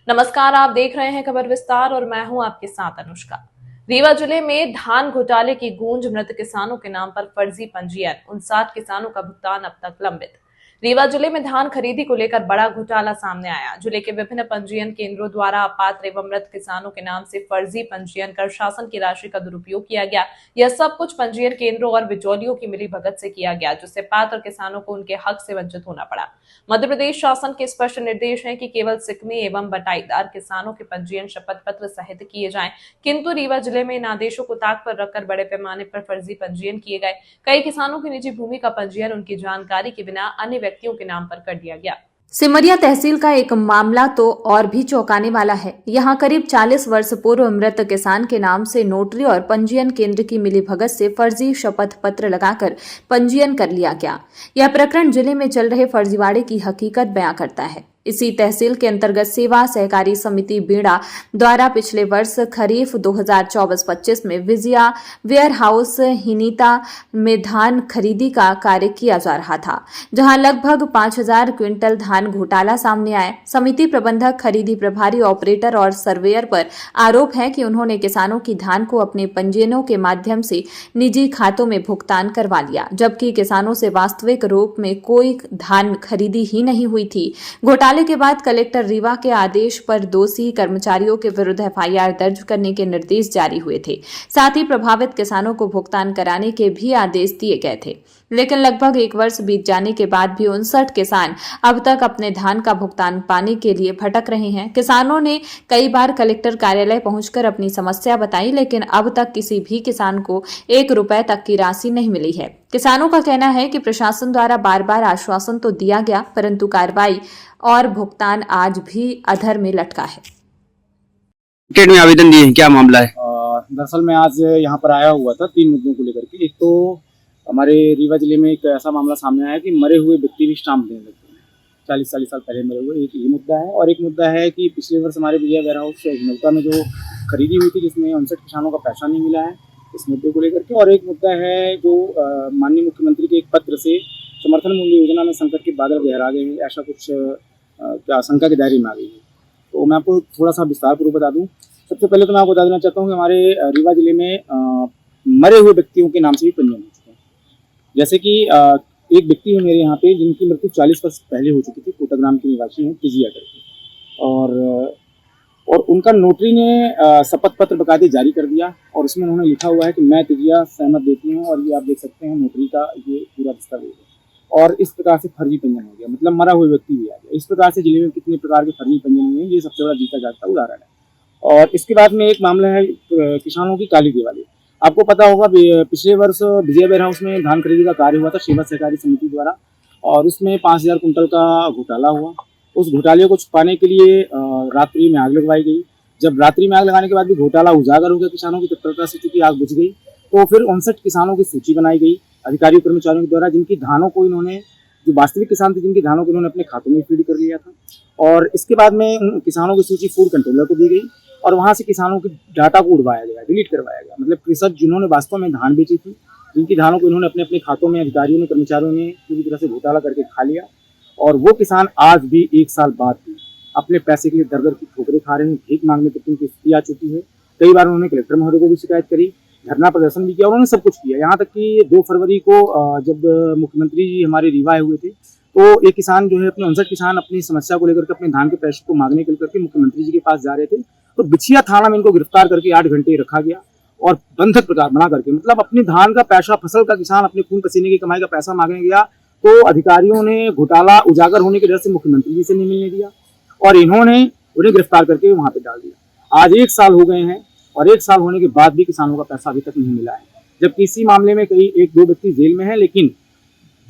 नमस्कार, आप देख रहे हैं खबर विस्तार और मैं हूं आपके साथ अनुष्का। रीवा जिले में धान घोटाले की गूंज, मृत किसानों के नाम पर फर्जी पंजीयन, 59 किसानों का भुगतान अब तक लंबित। रीवा जिले में धान खरीदी को लेकर बड़ा घोटाला सामने आया। जिले के विभिन्न पंजीयन केंद्रों द्वारा अपात्र एवं मृत किसानों के नाम से फर्जी पंजीयन कर शासन की राशि का दुरुपयोग किया गया। यह सब कुछ पंजीयन केंद्रों और बिचौलियों की मिलीभगत से किया गया, जिससे पात्र किसानों को उनके हक से वंचित होना पड़ा। मध्य प्रदेश शासन के स्पष्ट निर्देश हैं कि केवल सिकमी एवं बटाईदार किसानों के पंजीयन शपथ पत्र सहित किए जाएं, किंतु रीवा जिले में इन आदेशों को ताक पर रखकर बड़े पैमाने पर फर्जी पंजीयन किए गए। कई किसानों की निजी भूमि का पंजीयन उनकी जानकारी के बिना अन्य व्यक्तियों के नाम पर कर दिया गया। सिमरिया तहसील का एक मामला तो और भी चौंकाने वाला है। यहाँ करीब 40 वर्ष पूर्व मृत किसान के नाम से नोटरी और पंजीयन केंद्र की मिलीभगत से फर्जी शपथ पत्र लगाकर पंजीयन कर लिया गया। यह प्रकरण जिले में चल रहे फर्जीवाड़े की हकीकत बयां करता है। इसी तहसील के अंतर्गत सेवा सहकारी समिति बीड़ा द्वारा पिछले वर्ष खरीफ 2024-25 में विजया वेयर हाउस हिनीता में धान खरीदी का कार्य किया जा रहा था, जहां लगभग 5000 क्विंटल धान घोटाला सामने आया। समिति प्रबंधक, खरीदी प्रभारी, ऑपरेटर और सर्वेयर पर आरोप है कि उन्होंने किसानों की धान को अपने पंजीयनों के माध्यम से निजी खातों में भुगतान करवा लिया, जबकि किसानों से वास्तविक रूप में कोई धान खरीदी ही नहीं हुई थी। घोटाले के बाद कलेक्टर रीवा के आदेश पर दोषी कर्मचारियों के विरुद्ध एफआईआर दर्ज करने के निर्देश जारी हुए थे। साथ ही प्रभावित किसानों को भुगतान कराने के भी आदेश दिए गए थे, लेकिन लगभग 1 वर्ष बीत जाने के बाद भी 59 किसान अब तक अपने धान का भुगतान पाने के लिए भटक रहे हैं। किसानों ने कई बार कलेक्टर कार्यालय पहुंचकर अपनी समस्या बताई, लेकिन अब तक किसी भी किसान को 1 रुपए तक की राशि नहीं मिली है। किसानों का कहना है कि प्रशासन द्वारा बार बार आश्वासन तो दिया गया, परंतु कार्रवाई और भुगतान आज भी अधर में लटका है। में आवेदन दिए हैं, क्या मामला है? दरअसल मैं आज यहाँ पर आया हुआ था 3 मुद्दों को लेकर के। एक तो हमारे रीवा जिले में एक ऐसा मामला सामने आया कि मरे हुए व्यक्ति भी स्टाम्प देने लगते हैं, 40 साल पहले मरे हुए। एक ये मुद्दा है, और एक मुद्दा है कि पिछले वर्ष हमारे विजय वेयर हाउस हिनौता में जो खरीदी हुई थी, जिसमें 59 किसानों का पैसा नहीं मिला है, इस मुद्दे को लेकर के। और एक मुद्दा है जो माननीय मुख्यमंत्री के एक पत्र से समर्थन मूल्य योजना में संकट के बादल गहरा गए हैं, ऐसा कुछ आशंका के दायरे में आ गई है। तो मैं आपको थोड़ा सा विस्तार पूर्वक बता दूं। सबसे पहले तो मैं आपको बता देना चाहता हूं कि हमारे रीवा जिले में मरे हुए व्यक्तियों के नाम से भी पंजीयन हो चुके हैं। जैसे कि एक व्यक्ति है मेरे यहाँ पे जिनकी मृत्यु 40 वर्ष पहले हो चुकी थी, कोटाग्राम के निवासी हैं, तिजिया करके, और उनका नोटरी ने शपथ पत्र बकायदे जारी कर दिया, और उसमें उन्होंने लिखा हुआ है कि मैं तिजिया सहमत देती हूँ, और ये आप देख सकते हैं नोटरी का ये पूरा दस्तावेज है। और इस प्रकार से फर्जी पंजीयन हो गया, मतलब मरा हुआ व्यक्ति भी आ गया। इस प्रकार से जिले में कितने प्रकार के फर्जी पंजीयन हुए हैं, ये सबसे बड़ा जीता जागता उदाहरण है। और इसके बाद में एक मामला है किसानों की काली दिवाली। आपको पता होगा पिछले वर्ष विजय वेयर हाउस में धान खरीदी का कार्य हुआ था सेवा सहकारी समिति द्वारा, और उसमें 5000 कुंटल का घोटाला हुआ। उस घोटाले को छुपाने के लिए रात्रि में आग लगवाई गई। जब रात्रि में आग लगाने के बाद भी घोटाला उजागर हो गया किसानों की तत्परता से, चूंकि आग बुझ गई, तो फिर 59 किसानों की सूची बनाई गई अधिकारियों कर्मचारियों के द्वारा, जिनकी धानों को इन्होंने, जो वास्तविक किसान थे जिनकी धानों को इन्होंने अपने खातों में फीड कर लिया था। और इसके बाद में उन किसानों की सूची फूड कंट्रोलर को दी गई, और वहां से किसानों की डाटा को उड़वाया गया, डिलीट करवाया गया। मतलब कृषक जिन्होंने वास्तव में धान बेची थी, जिनकी धानों को इन्होंने अपने अपने खातों में अधिकारियों ने, कर्मचारियों ने पूरी तरह से घोटाला करके खा लिया, और वो किसान आज भी 1 साल बाद भी अपने पैसे के लिए दर दर की ठोकरें खा रहे हैं। भीख मांगने तक उनकी स्थिति आ चुकी है। कई बार उन्होंने कलेक्टर महोदय को भी शिकायत करी, धरना प्रदर्शन भी किया, उन्होंने सब कुछ किया। यहाँ तक कि 2 फरवरी को जब मुख्यमंत्री जी हमारे रीवा आए हुए थे, तो एक किसान जो है, अपने 59 किसान अपनी समस्या को लेकर के, अपने धान के पैसे को मांगने के लेकर के मुख्यमंत्री जी के पास जा रहे थे, तो बिछिया थाना में इनको गिरफ्तार करके 8 घंटे रखा गया, और बंधक प्रकार बना करके, मतलब अपनी धान का पैसा, फसल का किसान अपने खून पसीने की कमाई का पैसा मांगने गया, तो अधिकारियों ने घोटाला उजागर होने के डर से मुख्यमंत्री जी से नहीं मिलने दिया, और इन्होंने उन्हें गिरफ्तार करके वहां पे डाल दिया। आज 1 साल हो गए हैं, और 1 साल होने के बाद भी किसानों का पैसा अभी तक नहीं मिला है। जबकि इसी मामले में कई 1-2 व्यक्ति जेल में हैं, लेकिन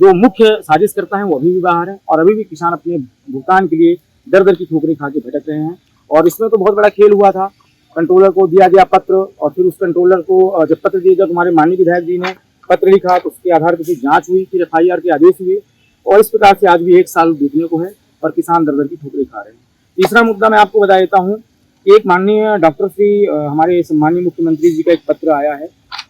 जो मुख्य साजिश करता है वो अभी भी बाहर है, और अभी भी किसान अपने भुगतान के लिए दर दर की ठोकरें खा के भटक रहे हैं। और इसमें तो बहुत बड़ा खेल हुआ था। कंट्रोलर को दिया गया पत्र, और फिर उस कंट्रोलर को जब पत्र दिया, जब हमारे माननीय विधायक जी ने पत्र लिखा, तो उसके आधार पर जांच हुई, फिर एफआईआर के आदेश हुए, और इस प्रकार से आज भी 1 साल बीतने को है, और किसान दर दर की ठोकरें खा रहे हैं। तीसरा मुद्दा मैं आपको बता देता हूँ कि एक माननीय डॉक्टर श्री हमारे सम्माननीय मुख्यमंत्री जी का एक पत्र आया है,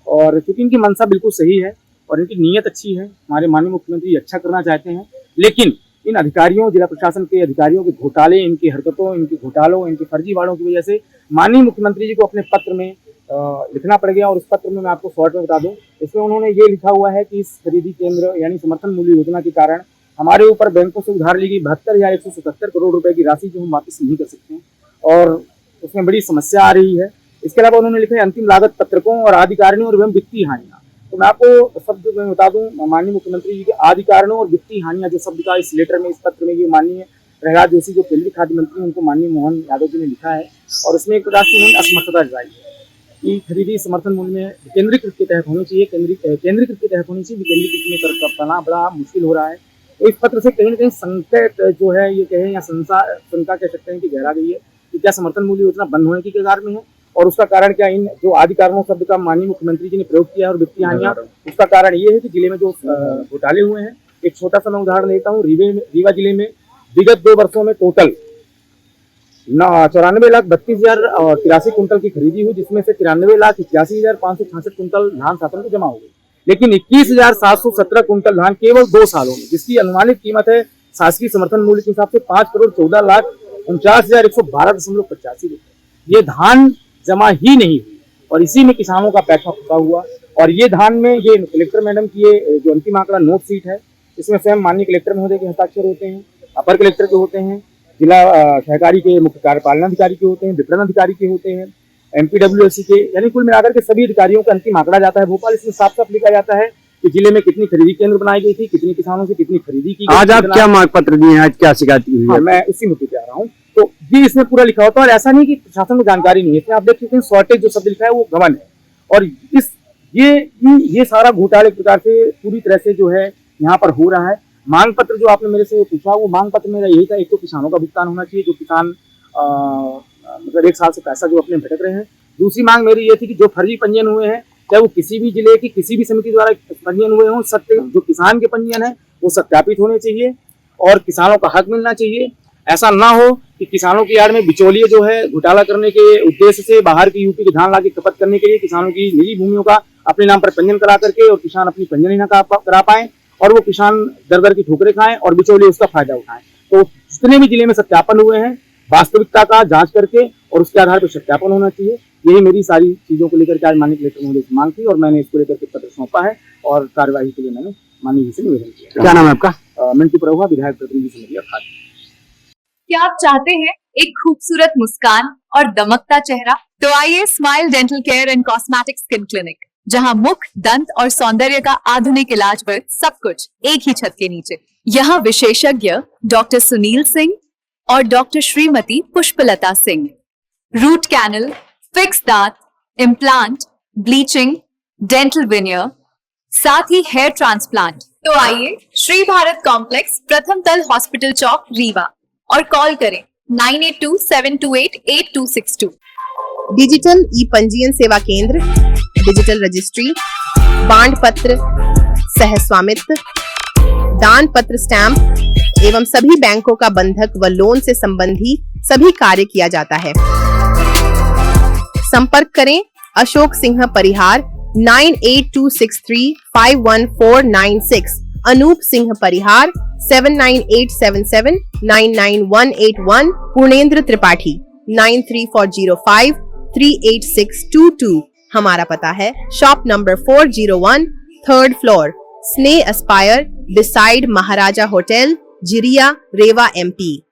और चूंकि इनकी मंशा बिल्कुल सही है और इनकी नीयत अच्छी है, हमारे माननीय मुख्यमंत्री अच्छा करना चाहते हैं, लेकिन इन अधिकारियों, जिला प्रशासन के अधिकारियों के घोटाले, इनकी हरकतों, इनके घोटालों, इनके फर्जीवाड़ों की वजह से माननीय मुख्यमंत्री जी को अपने पत्र में लिखना पड़ गया। और उस पत्र में मैं आपको शॉर्ट में बता दूं, इसमें उन्होंने ये लिखा हुआ है कि इस खरीदी केंद्र यानी समर्थन मूल्य योजना के कारण हमारे ऊपर बैंकों से उधार ली गई 72,177 करोड़ रुपए की राशि जो हम वापस नहीं कर सकते हैं और उसमें बड़ी समस्या आ रही है। इसके अलावा उन्होंने लिखा है अंतिम लागत पत्रकों और आदि कारणों और एवं वित्तीय हानियां। तो मैं आपको शब्द में बता दूं, माननीय मुख्यमंत्री जी के आदि कारणों और वित्तीय हानियां जो शब्द का इस लेटर में, इस पत्र में, ये माननीय प्रहलाद जोशी जो केंद्रीय खाद्य मंत्री हैं उनको माननीय मोहन यादव जी ने लिखा है। और उसमें एक प्रकार से उन्होंने असमर्थता जताई है कि खरीदी समर्थन मूल्य में केंद्रीकृत के तहत होनी चाहिए, केंद्रीकृत के तहत होनी चाहिए, केंद्रीकृत में करना बड़ा मुश्किल हो रहा है। तो इस पत्र से कहीं ना कहीं संकट जो है, ये कहें या शंका कह सकते हैं कि गहरा गई है कि क्या समर्थन मूल्य योजना बंद होने की कगार में है और उसका कारण क्या, इन जो आदि कारणों शब्द का माननीय मुख्यमंत्री जी ने प्रयोग किया है और वित्तीय हानियां, उसका कारण ये है कि जिले में जो घोटाले हुए हैं। एक छोटा सा मैं उदाहरण देता हूँ, रीवा जिले में विगत 2 वर्षों में टोटल 94,32,083 कुंटल की खरीदी हुई, जिसमें से 93,81,566 कुंटल धान शासन को जमा हो गई। लेकिन 21,717 कुंटल धान केवल 2 सालों में, जिसकी अनुमानित कीमत है शासकीय समर्थन मूल्य के हिसाब से 5,14,49,112.85 रुपए, ये धान जमा ही नहीं हुई और इसी में किसानों का पैसा फंसा हुआ। और ये धान में ये कलेक्टर मैडम की ये जो अंतिम आंकड़ा नोट सीट है, इसमें स्वयं माननीय कलेक्टर महोदय के हस्ताक्षर होते हैं, अपर कलेक्टर के होते हैं, जिला सहकारी के मुख्य कार्यपालन अधिकारी के होते हैं, विपणन अधिकारी के होते हैं, MPWSC के, यानी कुल मिलाकर के सभी अधिकारियों का अंतिम आंकड़ा जाता है भोपाल। इसमें साफ साफ लिखा जाता है कि जिले में कितनी खरीदी केंद्र बनाई गई थी, कितने किसानों से कितनी खरीदी की। आज आप क्या मांग पत्र दिए हैं, आज क्या शिकायत हुई है? मैं इसी मुद्दे पे आ रहा हूँ। तो ये इसमें पूरा लिखा होता है और ऐसा नहीं कि प्रशासन को जानकारी नहीं है, इसमें आप देख सकते हैं शॉर्टेज जो शब्द लिखा है वो गबन है। और ये सारा घोटाले प्रकार से पूरी तरह से जो है यहाँ पर हो रहा है। मांग पत्र जो आपने मेरे से पूछा, वो मांग पत्र मेरा यही था, एक तो किसानों का भुगतान होना चाहिए, जो किसान मतलब 1 साल से पैसा जो अपने भटक रहे हैं। दूसरी मांग मेरी ये थी कि जो फर्जी पंजीयन हुए हैं, चाहे वो किसी भी जिले की किसी भी समिति द्वारा पंजीयन हुए हों, सत्य जो किसान के पंजीयन है वो सत्यापित होने चाहिए और किसानों का हक मिलना चाहिए। ऐसा ना हो कि किसानों की आड़ में बिचौलिए जो है घोटाला करने के उद्देश्य से बाहर की यूपी के धान लाके खपत करने के लिए किसानों की निजी भूमियों का अपने नाम पर पंजीयन करा करके और किसान अपनी पंजीयन ही ना करा पाए और वो किसान दर दर की ठोकरें खाएं और बिचौलिए उसका फायदा उठाएं। तो जितने भी जिले में सत्यापन हुए हैं, वास्तविकता का जांच करके और उसके आधार पर सत्यापन होना चाहिए। यही मेरी सारी चीजों को लेकर के आज माननीय कलेक्टर महोदय से मांग थी और मैंने इसको लेकर के पत्र सौंपा है और कार्यवाही के लिए मैंने माननीय जी से निवेदन किया। क्या नाम है आपका? मिंटू प्रभुआ, विधायक प्रतिनिधि समिति खाद। क्या आप चाहते हैं एक खूबसूरत मुस्कान और दमकता चेहरा? तो आइए smile dental care and cosmetic skin clinic, जहां मुख, दंत और सौंदर्य का आधुनिक इलाज वर्ग सब कुछ एक ही छत के नीचे। यहाँ विशेषज्ञ डॉक्टर सुनील सिंह और doctor Shrimati Pushpalata Singh, root canal, fix दांत, इम्प्लांट, ब्लीचिंग, डेंटल विनियर, साथ ही हेयर ट्रांसप्लांट। तो आइए श्री भारत कॉम्प्लेक्स, प्रथम तल, हॉस्पिटल चौक, रीवा, और कॉल करें 9827288262। डिजिटल ई पंजीयन सेवा केंद्र, डिजिटल रजिस्ट्री, बांड पत्र, सह स्वामित्व, दान पत्र, स्टैंप एवं सभी बैंकों का बंधक व लोन से संबंधी सभी कार्य किया जाता है। संपर्क करें अशोक सिंह परिहार 9826351496, अनूप सिंह परिहार 7987799181, पूर्णेंद्र त्रिपाठी 9340538622। हमारा पता है शॉप नंबर 401, 3rd फ्लोर, स्नेह एस्पायर, बिसाइड महाराजा होटल, जिरिया, रेवा, MP।